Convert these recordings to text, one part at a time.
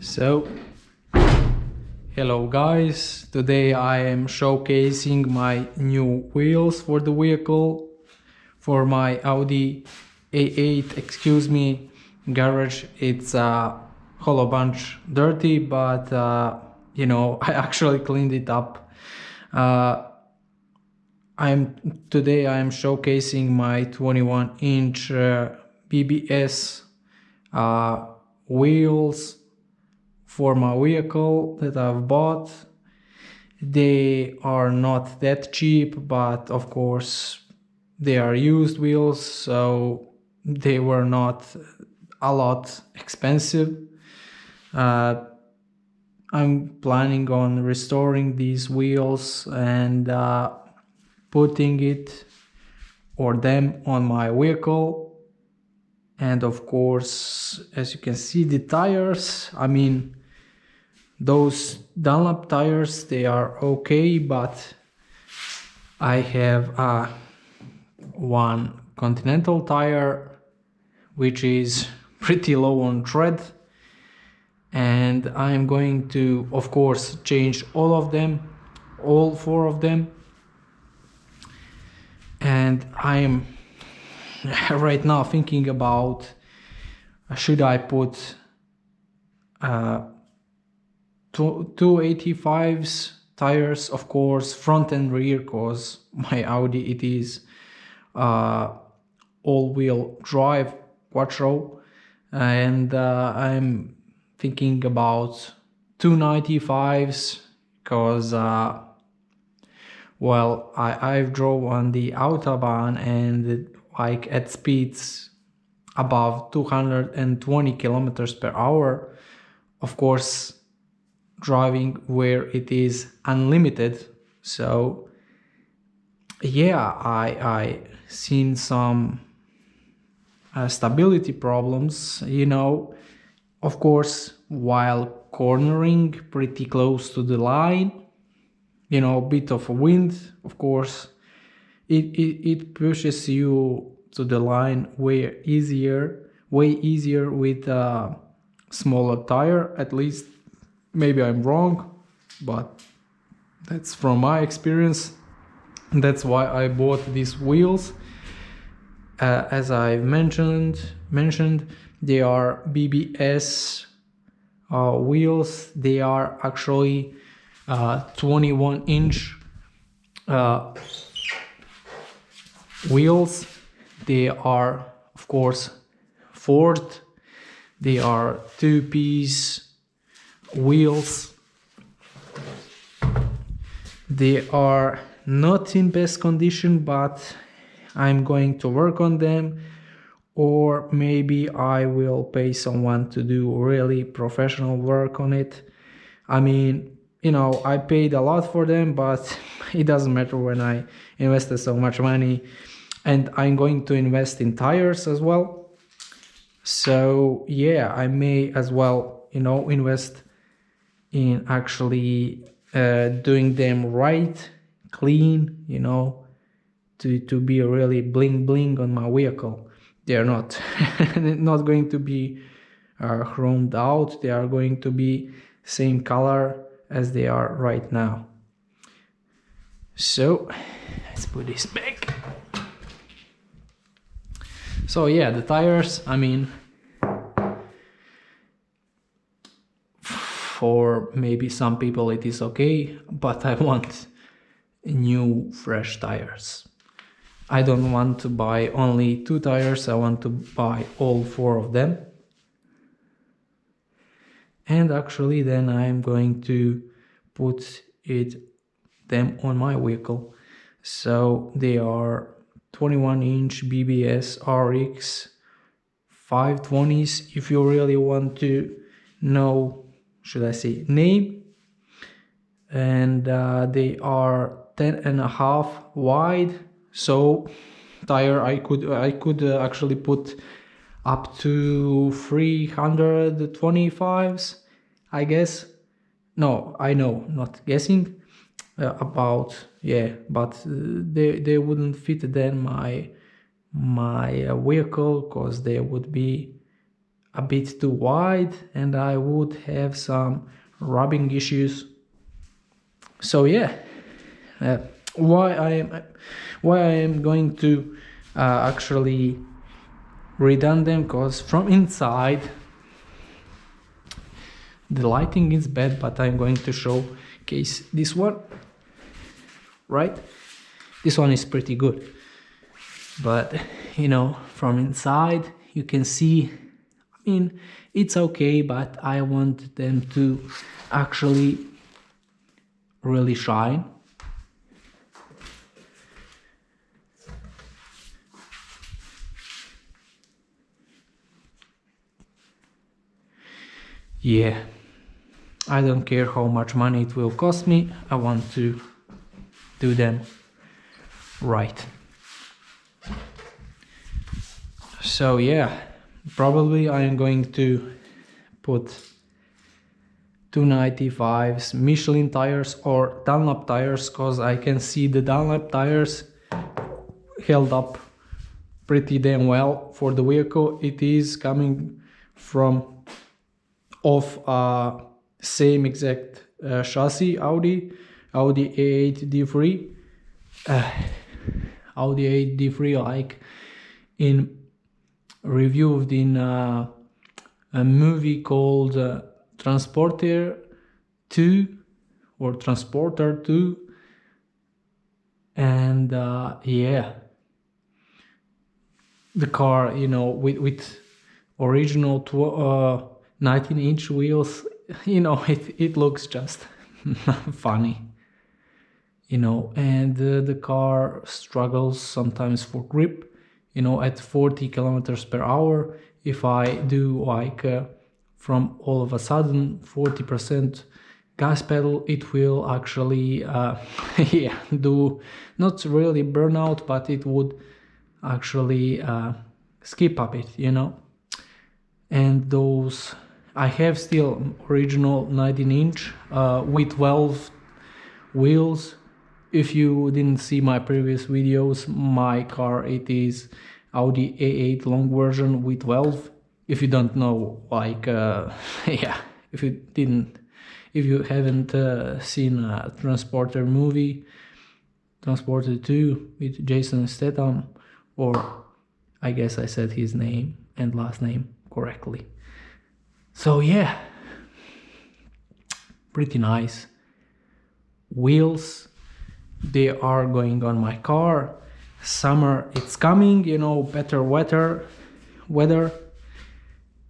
So, hello guys, today I am showcasing my new wheels for the vehicle, for my Audi A8, excuse me, garage. It's a whole bunch dirty, but I actually cleaned it up. Today I am showcasing my 21-inch BBS wheels for my vehicle that I've bought. They are not that cheap, but of course they are used wheels, so they were not a lot expensive. I'm planning on restoring these wheels and putting them on my vehicle. And of course, as you can see, the tires, those Dunlop tires, they are okay, but I have one Continental tire which is pretty low on tread, and I'm going to, of course, change all four of them. And I'm right now thinking about, should I put 285s tires, of course, front and rear, cause my Audi, it is all-wheel drive quattro, and I'm thinking about 295s, cause I've drove on the Autobahn and like at speeds above 220 kilometers per hour, of course, driving where it is unlimited. So yeah, I seen some stability problems, of course, while cornering pretty close to the line, a bit of wind, of course, it pushes you to the line way easier with a smaller tire. At least, maybe I'm wrong, but that's from my experience. That's why I bought these wheels. As I've mentioned, they are BBS wheels. They are actually 21-inch wheels. They are, of course, Ford. They are two-piece wheels. They are not in best condition, but I'm going to work on them, or maybe I will pay someone to do really professional work on it. I paid a lot for them, but it doesn't matter when I invested so much money, and I'm going to invest in tires as well. So yeah, I may as well, invest in actually doing them right, clean, to be really bling bling on my vehicle. They are not not going to be chromed out. They are going to be same color as they are right now. So let's put this back. So yeah, the tires, for maybe some people it is okay, but I want new fresh tires. I don't want to buy only 2 tires, I want to buy all 4 of them. And actually then I'm going to put them on my vehicle. So they are 21-inch BBS RX 520s, if you really want to know, should I say, name. And they are 10.5 wide. So tire I could actually put up to 325s, I guess. No, I know, not guessing. But they wouldn't fit then my vehicle, because they would be a bit too wide and I would have some rubbing issues. So yeah, why I am going to actually redone them, because from inside the lighting is bad, but I'm going to showcase this one, right? This one is pretty good, but you know, from inside you can see, I mean, it's okay, but I want them to actually really shine. Yeah, I don't care how much money it will cost me, I want to do them right. So yeah, probably I am going to put 295s Michelin tires or Dunlop tires, because I can see the Dunlop tires held up pretty damn well for the vehicle. It is coming from of same exact chassis, Audi A8 D3, Audi A8 D3, like in reviewed in a movie called Transporter 2 or Transporter 2, and yeah, the car, you know, with original 19-inch wheels, you know, it looks just funny, you know, and the car struggles sometimes for grip, you know, at 40 kilometers per hour. If I do like from all of a sudden 40% gas pedal, it will actually yeah, do not really burnout, but it would actually skip a bit, you know. And those, I have still original 19-inch with 12 wheels. If you didn't see my previous videos, my car, it is Audi A8 long version with 12. If you don't know, like yeah, if you haven't seen a Transporter movie, Transporter 2 with Jason Statham, or I guess I said his name and last name correctly. So yeah, pretty nice wheels. They are going on my car. Summer, it's coming, you know, better weather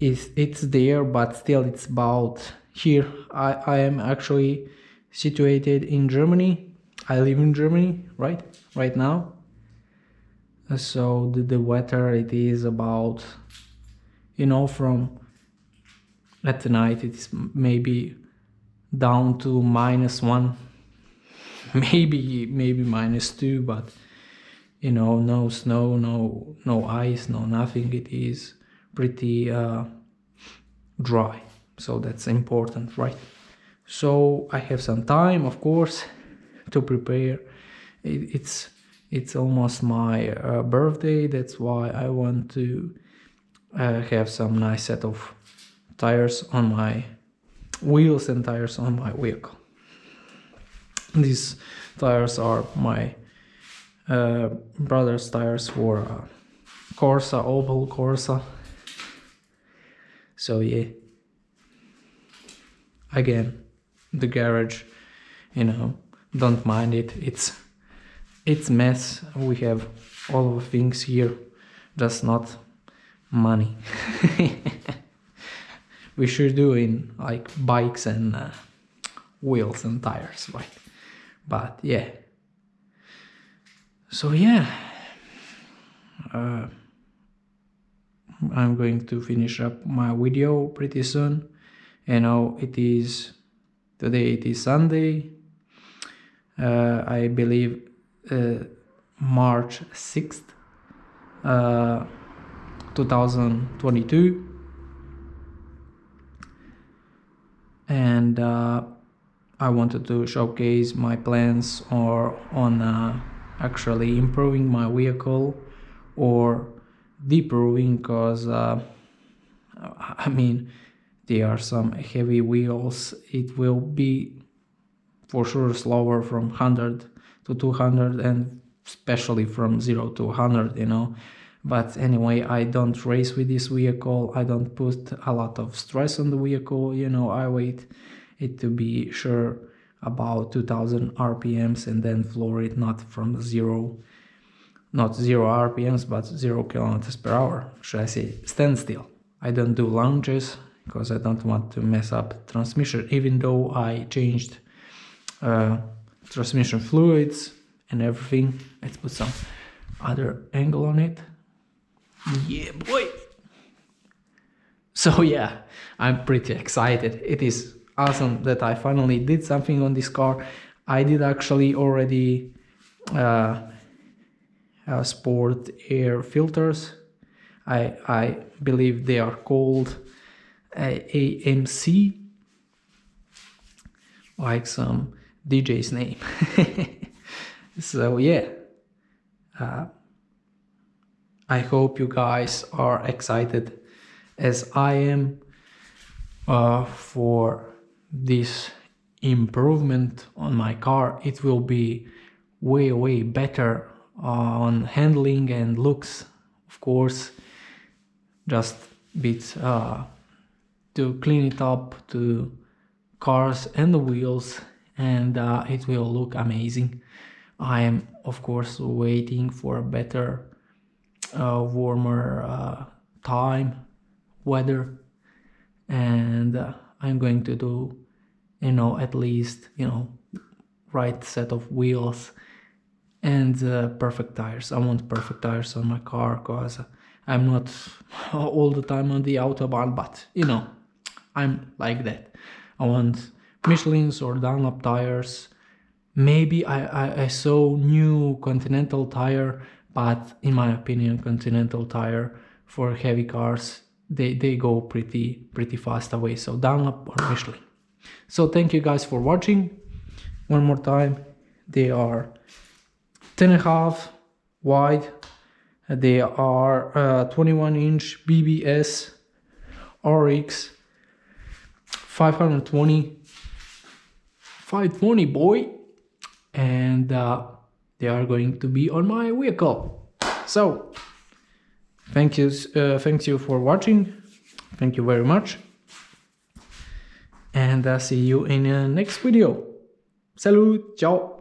is, it's there, but still it's about here. I am actually situated in Germany. I live in Germany right now. So the weather, it is about, you know, from at the night it's maybe down to -1, maybe -2, but you know, no snow, no ice, no nothing. It is pretty dry, so that's important, right? So I have some time, of course, to prepare. It's almost my birthday, that's why I want to have some nice set of tires on my wheels and tires on my vehicle. These tires are my brother's tires for Corsa, Opel Corsa. So yeah, again, the garage, you know, don't mind it. It's mess. We have all of things here, just not money. We should do in like bikes and wheels and tires, right? But yeah. So yeah, I'm going to finish up my video pretty soon. You know, today it is Sunday, I believe March 6th, 2022, and I wanted to showcase my plans on actually improving my vehicle or deproving, because I mean, there are some heavy wheels. It will be for sure slower from 100 to 200 and especially from 0 to 100, you know. But anyway, I don't race with this vehicle. I don't put a lot of stress on the vehicle, you know. I wait it to be sure about 2000 RPMs and then floor it, not from not 0 RPMs, but 0 kilometers per hour. Should I say standstill? I don't do lunges because I don't want to mess up transmission, even though I changed transmission fluids and everything. Let's put some other angle on it. Yeah, boy. So yeah, I'm pretty excited. It is awesome that I finally did something on this car. I did actually already sport air filters. I believe they are called AMC, like some DJ's name. So yeah, I hope you guys are excited as I am for this improvement on my car. It will be way better on handling and looks, of course. Just bit to clean it up to cars and the wheels, and it will look amazing. I am of course waiting for a better warmer time, weather, and I'm going to do, you know, at least, you know, right set of wheels and perfect tires. I want perfect tires on my car because I'm not all the time on the autobahn, but you know, I'm like that. I want Michelin's or Dunlop tires. Maybe I saw new Continental tire, but in my opinion, Continental tire for heavy cars, they go pretty fast away. So Dunlop or Michelin. So thank you guys for watching. One more time, they are 10.5 wide. They are 21-inch BBS RX 520 boy, and they are going to be on my vehicle. So thank you for watching. Thank you very much, and see you in the next video. Salut, ciao.